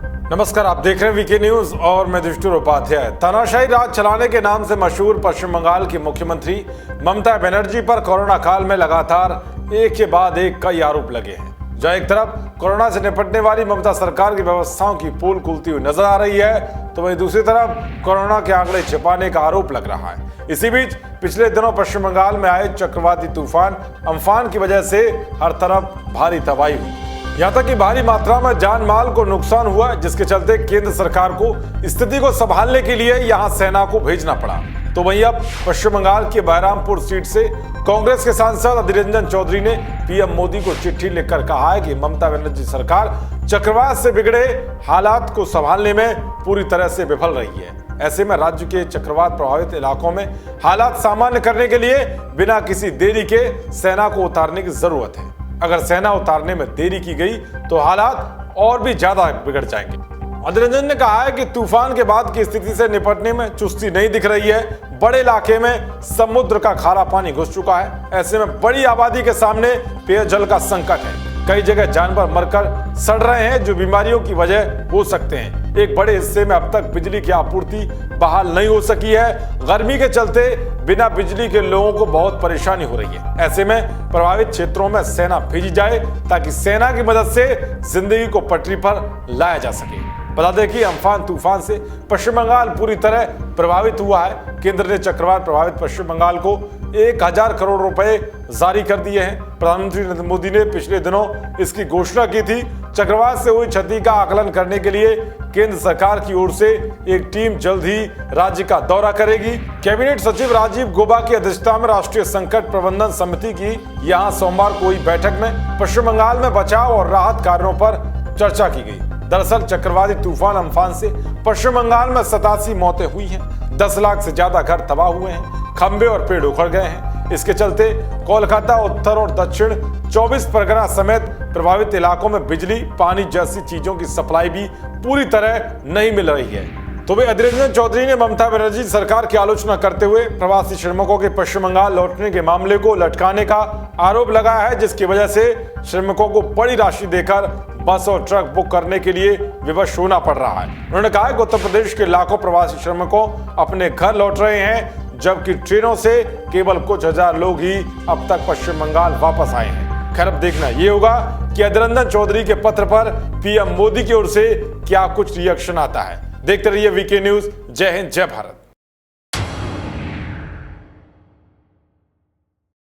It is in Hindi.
नमस्कार, आप देख रहे हैं वीके न्यूज और मैं युधिष्ठिर उपाध्याय। तानाशाही राज चलाने के नाम से मशहूर पश्चिम बंगाल की मुख्यमंत्री ममता बनर्जी पर कोरोना काल में लगातार एक के बाद एक कई आरोप लगे हैं। जहां एक तरफ कोरोना से निपटने वाली ममता सरकार की व्यवस्थाओं की पोल खुलती हुई नजर आ रही है, तो वहीं दूसरी तरफ कोरोना के आंकड़े छिपाने का आरोप लग रहा है। इसी बीच पिछले दिनों पश्चिम बंगाल में आए चक्रवाती तूफान अम्फान की वजह से हर तरफ भारी तबाही हुई। यहाँ तक कि भारी मात्रा में जान माल को नुकसान हुआ, जिसके चलते केंद्र सरकार को स्थिति को संभालने के लिए यहाँ सेना को भेजना पड़ा। तो वहीं अब पश्चिम बंगाल के बहरामपुर सीट से कांग्रेस के सांसद अधीर रंजन चौधरी ने पीएम मोदी को चिट्ठी लिखकर कहा है कि ममता बनर्जी सरकार चक्रवात से बिगड़े हालात को संभालने में पूरी तरह से विफल रही है। ऐसे में राज्य के चक्रवात प्रभावित इलाकों में हालात सामान्य करने के लिए बिना किसी देरी के सेना को उतारने की जरूरत है। अगर सेना उतारने में देरी की गई तो हालात और भी ज्यादा बिगड़ जाएंगे। अधीर रंजन ने कहा है कि तूफान के बाद की स्थिति से निपटने में चुस्ती नहीं दिख रही है। बड़े इलाके में समुद्र का खारा पानी घुस चुका है। ऐसे में बड़ी आबादी के सामने पेयजल का संकट है। कई जगह जानवर मरकर सड़ रहे हैं, जो बीमारियों की वजह हो सकते हैं। एक बड़े हिस्से में अब तक बिजली की आपूर्ति बहाल नहीं हो सकी है। गर्मी के चलते बिना बिजली के लोगों को बहुत परेशानी हो रही है। ऐसे में प्रभावित क्षेत्रों में सेना भेजी जाए ताकि सेना की मदद से जिंदगी को पटरी पर लाया जा सके। बता दें कि अम्फान तूफान से पश्चिम बंगाल पूरी तरह प्रभावित हुआ है। केंद्र ने चक्रवात प्रभावित पश्चिम बंगाल को 1000 करोड़ रुपए जारी कर दिए हैं। प्रधानमंत्री नरेंद्र मोदी ने पिछले दिनों इसकी घोषणा की थी। चक्रवात से हुई क्षति का आकलन करने के लिए केंद्र सरकार की ओर से एक टीम जल्द ही राज्य का दौरा करेगी। कैबिनेट सचिव राजीव गौबा की अध्यक्षता में राष्ट्रीय संकट प्रबंधन समिति की यहां सोमवार को हुई बैठक में पश्चिम बंगाल में बचाव और राहत कार्यों पर चर्चा की गई। दरअसल चक्रवाती तूफान अम्फान से पश्चिम बंगाल में 87 मौतें हुई हैं। 10 लाख से ज्यादा घर तबाह हुए हैं। खंबे और पेड़ उखड़ गए हैं। इसके चलते कोलकाता, उत्तर और दक्षिण 24 परगना समेत प्रभावित इलाकों में बिजली, पानी जैसी चीजों की सप्लाई भी पूरी तरह नहीं मिल रही है। तो वे अधीर रंजन चौधरी ने ममता बनर्जी सरकार की आलोचना करते हुए प्रवासी श्रमिकों के पश्चिम बंगाल लौटने के मामले को लटकाने का आरोप लगाया है, जिसकी वजह से श्रमिकों को बड़ी राशि देकर बस और ट्रक बुक करने के लिए विवश होना पड़ रहा है। उन्होंने कहा कि उत्तर प्रदेश के लाखों प्रवासी श्रमिकों अपने घर लौट रहे हैं, जबकि ट्रेनों से केवल कुछ हजार लोग ही अब तक पश्चिम बंगाल वापस आए हैं। खैर, अब देखना ये होगा कि अधीर रंजन चौधरी के पत्र पर पीएम मोदी की ओर से क्या कुछ रिएक्शन आता है। देखते रहिए वीके न्यूज। जय हिंद, जय भारत।